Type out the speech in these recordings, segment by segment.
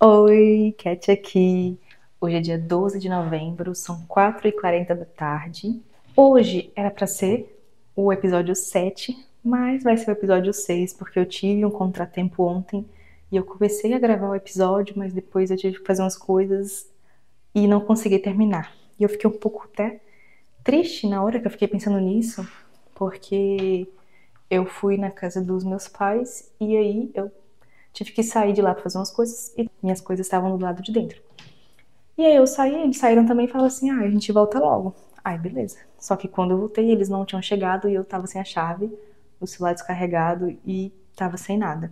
Oi, Cat aqui. Hoje é dia 12 de novembro, são 4h40 da tarde. Hoje era pra ser o episódio 7, mas vai ser o episódio 6 porque eu tive um contratempo ontem e eu comecei a gravar o episódio, mas depois eu tive que fazer umas coisas e não consegui terminar. E eu fiquei um pouco até triste na hora que eu fiquei pensando nisso, porque eu fui na casa dos meus pais e aí eu tive que sair de lá pra fazer umas coisas e minhas coisas estavam do lado de dentro. E aí eu saí, eles saíram também e falaram assim, a gente volta logo. Ai, beleza. Só que quando eu voltei, eles não tinham chegado e eu tava sem a chave, o celular descarregado e tava sem nada.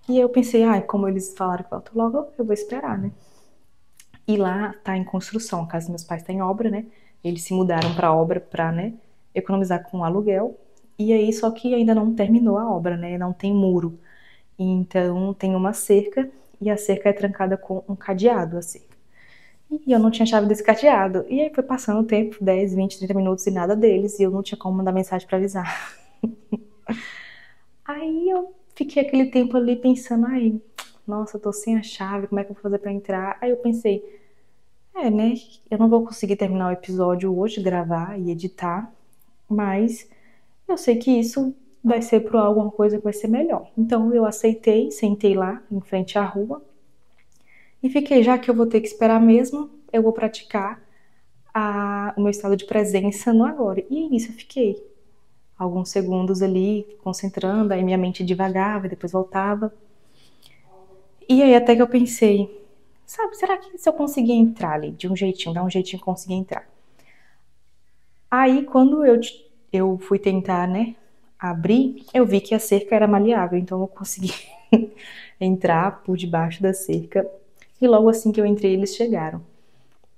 E aí eu pensei, como eles falaram que volta logo, eu vou esperar, né? E lá tá em construção, a casa dos meus pais tá em obra, né? Eles se mudaram pra obra pra, né, economizar com o aluguel. E aí, só que ainda não terminou a obra, né? Não tem muro. Então tem uma cerca e a cerca é trancada com um cadeado, a cerca. E eu não tinha chave desse cadeado. E aí foi passando o tempo, 10, 20, 30 minutos e nada deles, e eu não tinha como mandar mensagem pra avisar. Aí eu fiquei aquele tempo ali pensando, nossa, eu tô sem a chave, como é que eu vou fazer pra entrar? Aí eu pensei, né, eu não vou conseguir terminar o episódio hoje, gravar e editar, mas eu sei que isso vai ser por alguma coisa que vai ser melhor. Então eu aceitei, sentei lá em frente à rua e fiquei, já que eu vou ter que esperar mesmo, eu vou praticar o meu estado de presença no agora. E nisso eu fiquei alguns segundos ali, concentrando, aí minha mente divagava e depois voltava. E aí até que eu pensei, sabe, será que se eu conseguir entrar ali de um jeitinho, dar um jeitinho conseguir entrar? Aí quando eu fui tentar, né, abrir, eu vi que a cerca era maleável, então eu consegui entrar por debaixo da cerca. E logo assim que eu entrei, eles chegaram.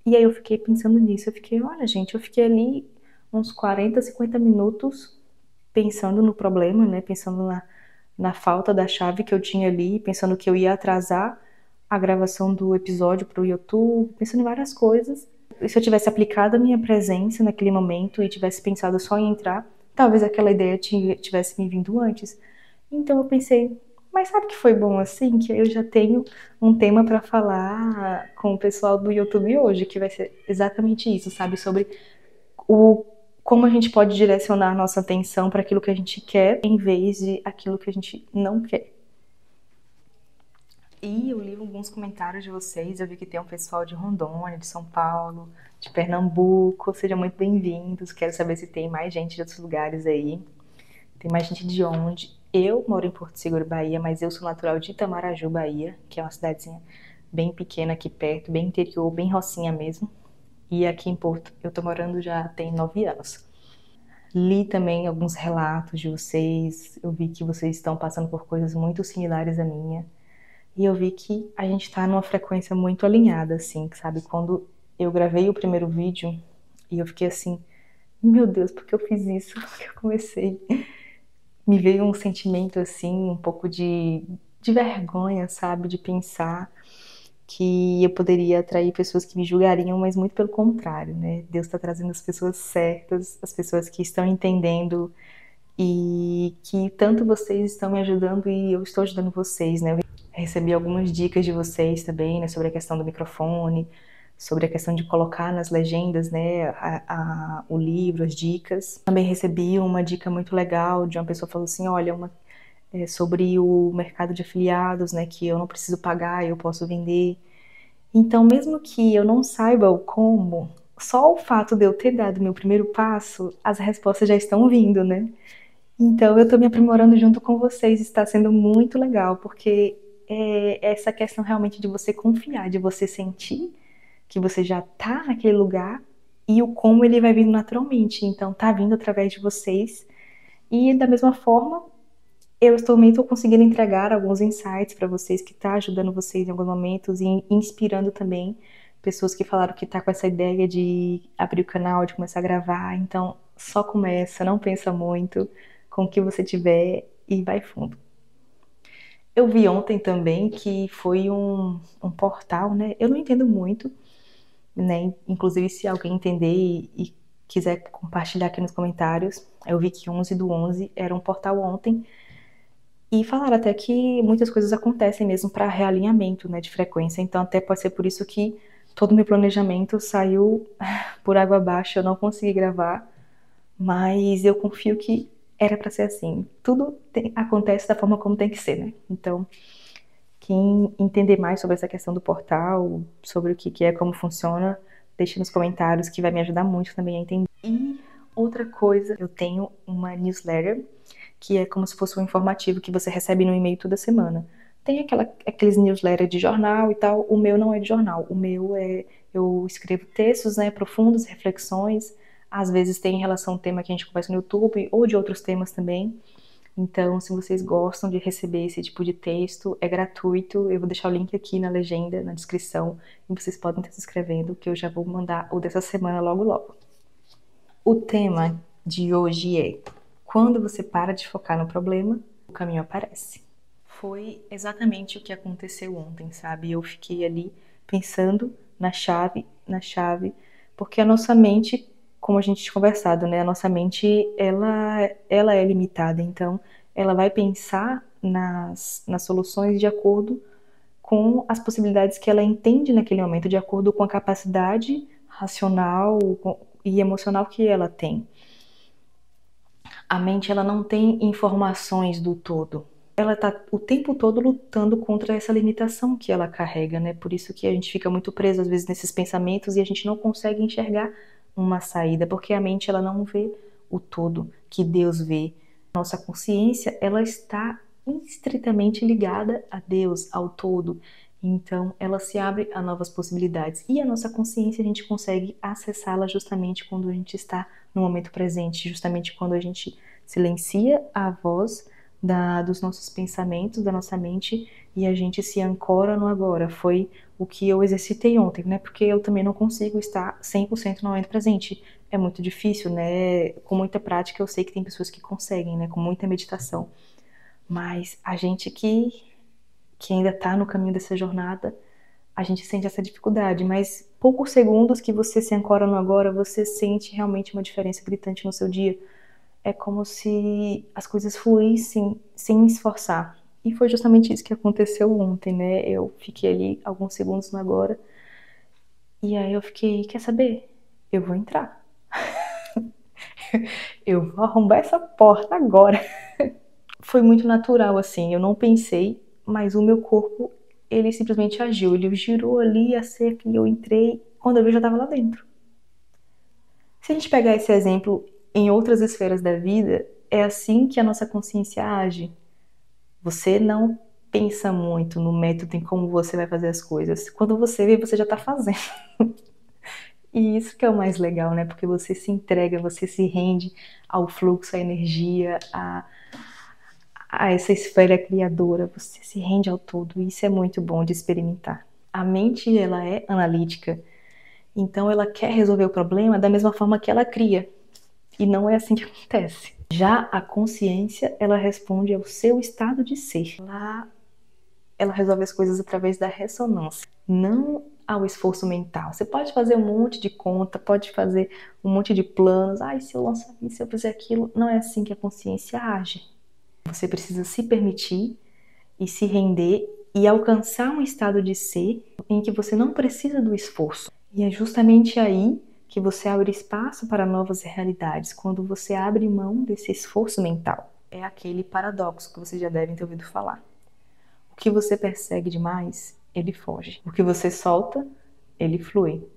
E aí eu fiquei pensando nisso, eu fiquei, olha gente, eu fiquei ali uns 40, 50 minutos pensando no problema, né? Pensando na falta da chave que eu tinha ali, pensando que eu ia atrasar a gravação do episódio para o YouTube, pensando em várias coisas. E se eu tivesse aplicado a minha presença naquele momento e tivesse pensado só em entrar, talvez aquela ideia tivesse me vindo antes. Então eu pensei, mas sabe que foi bom assim? Que eu já tenho um tema para falar com o pessoal do YouTube hoje, que vai ser exatamente isso, sabe? Sobre o como a gente pode direcionar nossa atenção para aquilo que a gente quer em vez de aquilo que a gente não quer. E eu li alguns comentários de vocês, eu vi que tem um pessoal de Rondônia, de São Paulo, de Pernambuco, sejam muito bem-vindos. Quero saber se tem mais gente de outros lugares aí. Tem mais gente de onde? Eu moro em Porto Seguro, Bahia, mas eu sou natural de Itamaraju, Bahia, que é uma cidadezinha bem pequena aqui perto, bem interior, bem rocinha mesmo. E aqui em Porto eu tô morando já tem 9 anos. Li também alguns relatos de vocês, eu vi que vocês estão passando por coisas muito similares à minha. E eu vi que a gente tá numa frequência muito alinhada, assim, sabe? Quando eu gravei o primeiro vídeo e eu fiquei assim, meu Deus, por que eu fiz isso? Por que eu comecei? Me veio um sentimento assim, um pouco de vergonha, sabe? De pensar que eu poderia atrair pessoas que me julgariam, mas muito pelo contrário, né? Deus está trazendo as pessoas certas, as pessoas que estão entendendo e que tanto vocês estão me ajudando e eu estou ajudando vocês, né? Eu recebi algumas dicas de vocês também, né? Sobre a questão do microfone, sobre a questão de colocar nas legendas, né? O livro, as dicas. Também recebi uma dica muito legal de uma pessoa que falou assim, olha, sobre o mercado de afiliados, né? Que eu não preciso pagar, eu posso vender. Então, mesmo que eu não saiba o como, só o fato de eu ter dado meu primeiro passo, as respostas já estão vindo, né? Então, eu tô me aprimorando junto com vocês, está sendo muito legal, porque é essa questão realmente de você confiar, de você sentir que você já tá naquele lugar e o como ele vai vindo naturalmente. Então, tá vindo através de vocês. E da mesma forma, eu também estou conseguindo entregar alguns insights para vocês que tá ajudando vocês em alguns momentos e inspirando também pessoas que falaram que tá com essa ideia de abrir o canal, de começar a gravar. Então, só começa, não pensa muito com o que você tiver e vai fundo. Eu vi ontem também que foi um portal, né? Eu não entendo muito, né? Inclusive, se alguém entender e quiser compartilhar aqui nos comentários, eu vi que 11/11 era um portal ontem E falaram até que muitas coisas acontecem mesmo para realinhamento, né, de frequência. Então até pode ser por isso que todo o meu planejamento saiu por água abaixo. Eu não consegui gravar, mas eu confio que era para ser assim. Tudo acontece da forma como tem que ser, né? Então, quem entender mais sobre essa questão do portal, sobre o que é, como funciona, deixe nos comentários que vai me ajudar muito também a entender. E outra coisa, eu tenho uma newsletter que é como se fosse um informativo que você recebe no e-mail toda semana. Tem aqueles newsletters de jornal e tal, o meu não é de jornal, o meu é, eu escrevo textos, né, profundos, reflexões, às vezes tem em relação ao tema que a gente conversa no YouTube, ou de outros temas também. Então, se vocês gostam de receber esse tipo de texto, é gratuito, eu vou deixar o link aqui na legenda, na descrição, e vocês podem estar se inscrevendo, que eu já vou mandar o dessa semana logo logo. O tema de hoje é: quando você para de focar no problema, o caminho aparece. Foi exatamente o que aconteceu ontem, sabe? Eu fiquei ali pensando na chave, porque a nossa mente, como a gente tinha conversado, né? A nossa mente, ela é limitada, então ela vai pensar nas soluções de acordo com as possibilidades que ela entende naquele momento, de acordo com a capacidade racional e emocional que ela tem. A mente, ela não tem informações do todo. Ela está o tempo todo lutando contra essa limitação que ela carrega, né? Por isso que a gente fica muito preso às vezes nesses pensamentos e a gente não consegue enxergar uma saída, porque a mente, ela não vê o todo que Deus vê. Nossa consciência, ela está estritamente ligada a Deus, ao todo. Então, ela se abre a novas possibilidades. E a nossa consciência, a gente consegue acessá-la justamente quando a gente está no momento presente, justamente quando a gente silencia a voz dos nossos pensamentos, da nossa mente, e a gente se ancora no agora. Foi o que eu exercitei ontem, né? Porque eu também não consigo estar 100% no momento presente. É muito difícil, né? Com muita prática, eu sei que tem pessoas que conseguem, né? Com muita meditação. Mas a gente que ainda está no caminho dessa jornada, a gente sente essa dificuldade, mas poucos segundos que você se ancora no agora, você sente realmente uma diferença gritante no seu dia. É como se as coisas fluíssem sem esforçar. E foi justamente isso que aconteceu ontem, né? Eu fiquei ali alguns segundos no agora, e aí eu fiquei, quer saber? Eu vou entrar. Eu vou arrombar essa porta agora. Foi muito natural, assim, eu não pensei, mas o meu corpo, ele simplesmente agiu. Ele girou ali a cerca e eu entrei, quando eu vi, eu já estava lá dentro. Se a gente pegar esse exemplo em outras esferas da vida, é assim que a nossa consciência age. Você não pensa muito no método em como você vai fazer as coisas. Quando você vê, você já está fazendo. E isso que é o mais legal, né? Porque você se entrega, você se rende ao fluxo, à energia, a essa esfera criadora, você se rende ao todo, e isso é muito bom de experimentar. A mente, ela é analítica, então ela quer resolver o problema da mesma forma que ela cria, e não é assim que acontece. Já a consciência, ela responde ao seu estado de ser. Ela resolve as coisas através da ressonância, não ao esforço mental. Você pode fazer um monte de conta, pode fazer um monte de planos, se eu lançar isso, se eu fizer aquilo, não é assim que a consciência age. Você precisa se permitir e se render e alcançar um estado de ser em que você não precisa do esforço. E é justamente aí que você abre espaço para novas realidades, quando você abre mão desse esforço mental. É aquele paradoxo que vocês já devem ter ouvido falar. O que você persegue demais, ele foge. O que você solta, ele flui.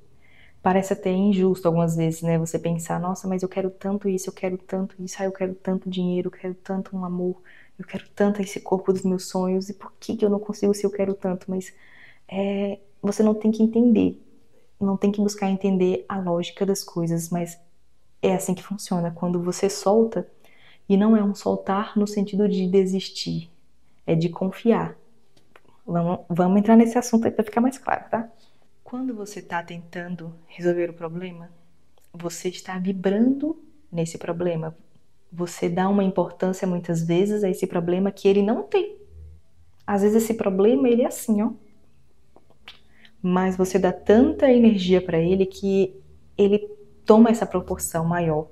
Parece até injusto algumas vezes, né? Você pensar, nossa, mas eu quero tanto isso, eu quero tanto isso, eu quero tanto dinheiro, eu quero tanto um amor, eu quero tanto esse corpo dos meus sonhos, e por que eu não consigo se eu quero tanto? Mas você não tem que entender, não tem que buscar entender a lógica das coisas, mas é assim que funciona. Quando você solta, e não é um soltar no sentido de desistir, é de confiar. Vamos entrar nesse assunto aí para ficar mais claro, tá? Quando você está tentando resolver o problema, você está vibrando nesse problema. Você dá uma importância muitas vezes a esse problema que ele não tem. Às vezes esse problema, ele é assim, ó. Mas você dá tanta energia para ele que ele toma essa proporção maior.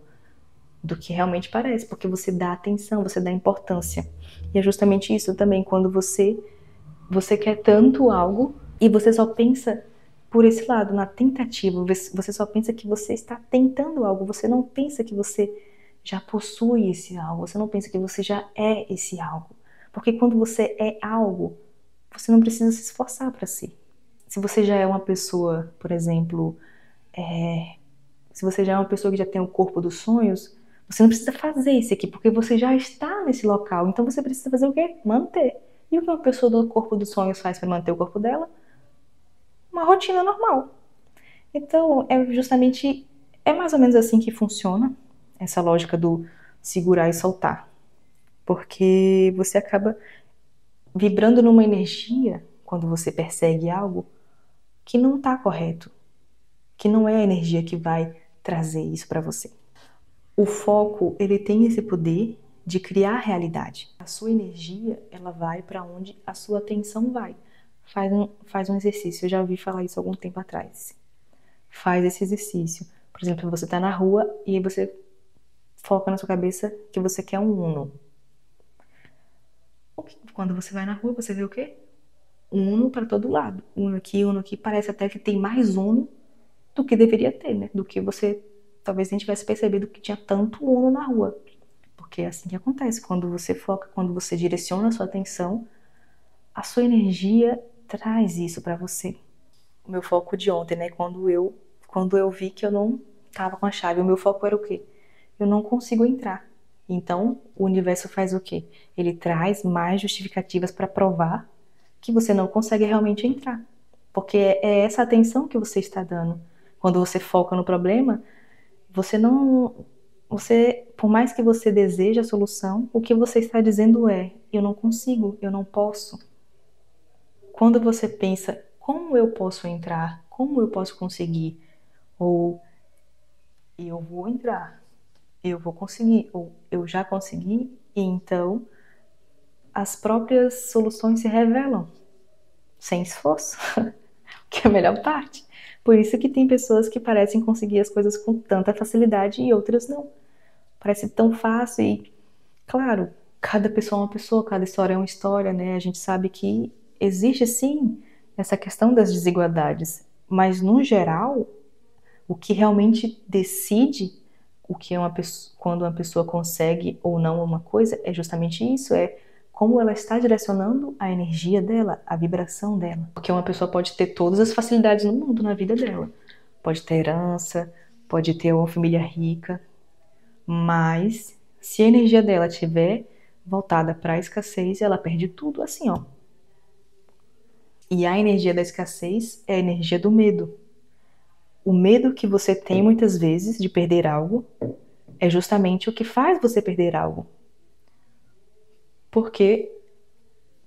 do que realmente parece, porque você dá atenção, você dá importância. E é justamente isso também, quando você quer tanto algo e você só pensa por esse lado, na tentativa, você só pensa que você está tentando algo, você não pensa que você já possui esse algo, você não pensa que você já é esse algo. Porque quando você é algo, você não precisa se esforçar para ser. Se você já é uma pessoa, por exemplo, se você já é uma pessoa que já tem o corpo dos sonhos, você não precisa fazer isso aqui, porque você já está nesse local. Então você precisa fazer o quê? Manter. E o que uma pessoa do corpo dos sonhos faz para manter o corpo dela? Uma rotina normal. Então, é mais ou menos assim que funciona essa lógica do segurar e soltar. Porque você acaba vibrando numa energia, quando você persegue algo, que não está correto, que não é a energia que vai trazer isso para você. O foco, ele tem esse poder de criar realidade. A sua energia, ela vai para onde a sua atenção vai. Faz um exercício, eu já ouvi falar isso algum tempo atrás. Faz esse exercício. Por exemplo, você está na rua e aí você foca na sua cabeça que você quer um Uno. Quando você vai na rua, você vê o quê? Uno para todo lado. Uno aqui, parece até que tem mais Uno do que deveria ter, né? Do que você talvez nem tivesse percebido que tinha tanto Uno na rua. Porque é assim que acontece. Quando você foca, quando você direciona a sua atenção, a sua energia traz isso para você. O meu foco de ontem, né? Quando eu vi que eu não tava com a chave, o meu foco era o quê? Eu não consigo entrar. Então, o universo faz o quê? Ele traz mais justificativas para provar que você não consegue realmente entrar. Porque é essa atenção que você está dando. Quando você foca no problema, você não. Por mais que você deseje a solução, o que você está dizendo é: eu não consigo, eu não posso. Quando você pensa, como eu posso entrar? Como eu posso conseguir? Ou eu vou entrar, eu vou conseguir, ou eu já consegui, e então as próprias soluções se revelam, sem esforço, que é a melhor parte. Por isso que tem pessoas que parecem conseguir as coisas com tanta facilidade e outras não. Parece tão fácil e, claro, cada pessoa é uma pessoa, cada história é uma história, né? A gente sabe que existe sim essa questão das desigualdades, mas no geral, o que realmente decide o que quando uma pessoa consegue ou não uma coisa é justamente isso, é como ela está direcionando a energia dela, a vibração dela. Porque uma pessoa pode ter todas as facilidades no mundo na vida dela. Pode ter herança, pode ter uma família rica, mas se a energia dela estiver voltada para a escassez, ela perde tudo assim, ó. E a energia da escassez é a energia do medo. O medo que você tem muitas vezes de perder algo é justamente o que faz você perder algo. Por quê?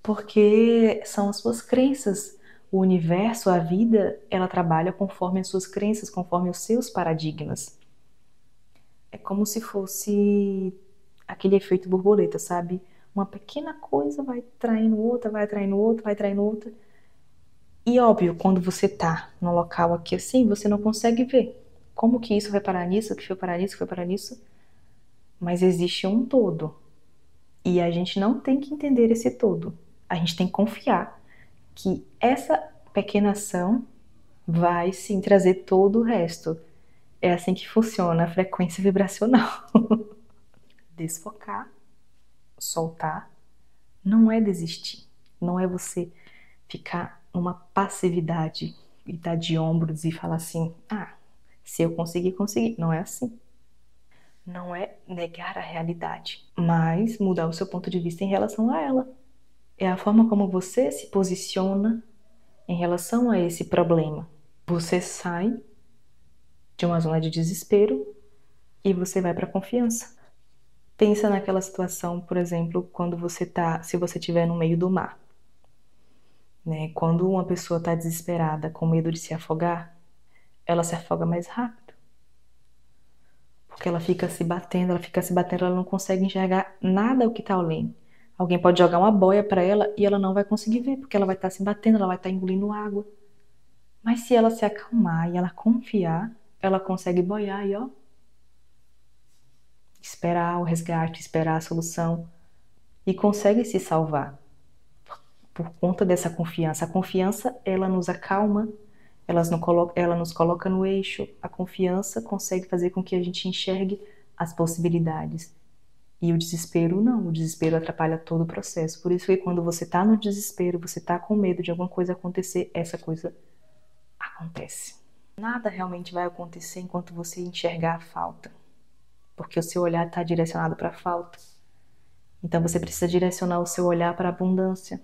Porque são as suas crenças. O universo, a vida, ela trabalha conforme as suas crenças, conforme os seus paradigmas. É como se fosse aquele efeito borboleta, sabe? Uma pequena coisa vai traindo outra, vai traindo outra, vai traindo outra. E óbvio, quando você tá num local aqui assim, você não consegue ver como que isso vai parar nisso, que foi parar nisso, que foi parar nisso. Mas existe um todo. E a gente não tem que entender esse todo. A gente tem que confiar que essa pequena ação vai sim trazer todo o resto. É assim que funciona a frequência vibracional. Desfocar, soltar, não é desistir. Não é você ficar numa passividade e dar de ombros e falar assim: ah, se eu conseguir, consegui. Não é assim. Não é negar a realidade, mas mudar o seu ponto de vista em relação a ela. É a forma como você se posiciona em relação a esse problema. Você sai de uma zona de desespero e você vai para a confiança. Pensa naquela situação, por exemplo, se você estiver no meio do mar, né? Quando uma pessoa está desesperada, com medo de se afogar, ela se afoga mais rápido, porque ela fica se batendo, ela não consegue enxergar nada o que está além. Alguém pode jogar uma boia para ela e ela não vai conseguir ver, porque ela vai estar se batendo, ela vai estar engolindo água. Mas se ela se acalmar e ela confiar, ela consegue boiar e ó, esperar o resgate, esperar a solução e consegue se salvar por conta dessa confiança. A confiança, ela nos acalma, ela nos coloca no eixo. A confiança consegue fazer com que a gente enxergue as possibilidades. E o desespero não, o desespero atrapalha todo o processo. Por isso que quando você tá no desespero, você tá com medo de alguma coisa acontecer, essa coisa acontece. Nada realmente vai acontecer enquanto você enxergar a falta, porque o seu olhar está direcionado para a falta. Então você precisa direcionar o seu olhar para a abundância.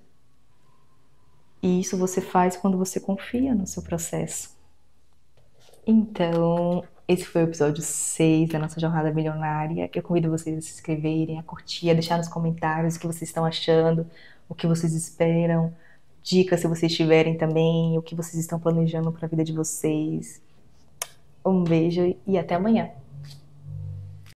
E isso você faz quando você confia no seu processo. Então, esse foi o episódio 6 da nossa jornada milionária. Eu convido vocês a se inscreverem, a curtir, a deixar nos comentários o que vocês estão achando, o que vocês esperam, dicas se vocês tiverem também, o que vocês estão planejando para a vida de vocês. Um beijo e até amanhã.